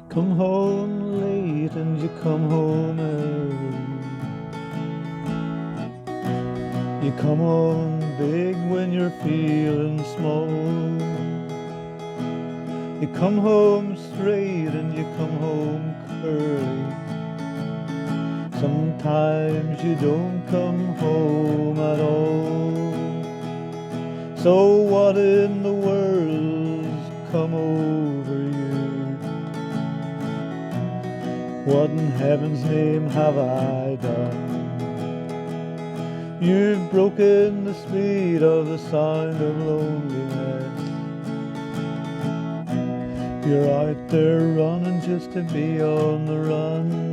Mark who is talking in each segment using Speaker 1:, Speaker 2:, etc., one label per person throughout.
Speaker 1: Come home late and you come home early. You come home big when you're feeling small. You come home straight and you come home curly. Sometimes you don't come home at all. So what in the world's come over you? What in heaven's name have I done? You've broken the speed of the sound of loneliness. You're out there running just to be on the run.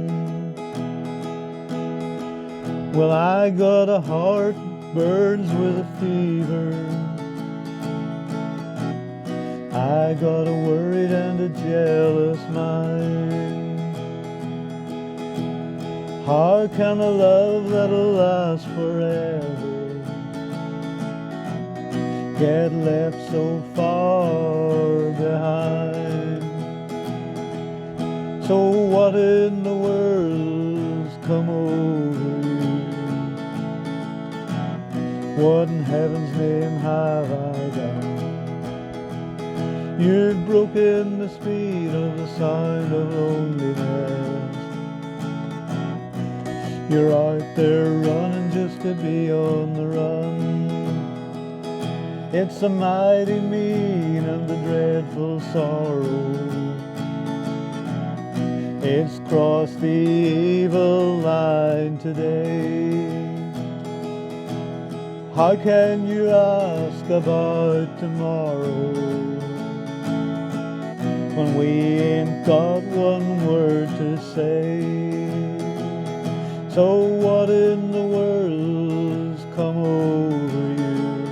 Speaker 1: Well, I got a heart burns with a fever. I got a worried and a jealous mind. How can a love that'll last forever get left so far behind? So what in the world's come over you? What in heaven's name have I done? You've broken the speed of the sound of loneliness. You're out there running just to be on the run. It's a mighty mean and a dreadful sorrow. It's crossed the evil line today. How can you ask about tomorrow when we ain't got one word to say? So what in the world's come over you?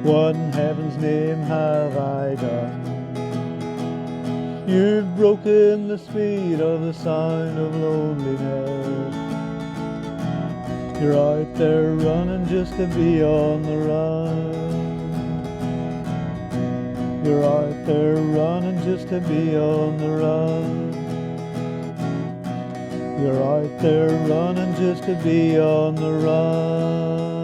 Speaker 1: What in heaven's name have I done? You've broken the speed of the sound of loneliness. You're out there running just to be on the run. You're out there running just to be on the run. You're out there running just to be on the run.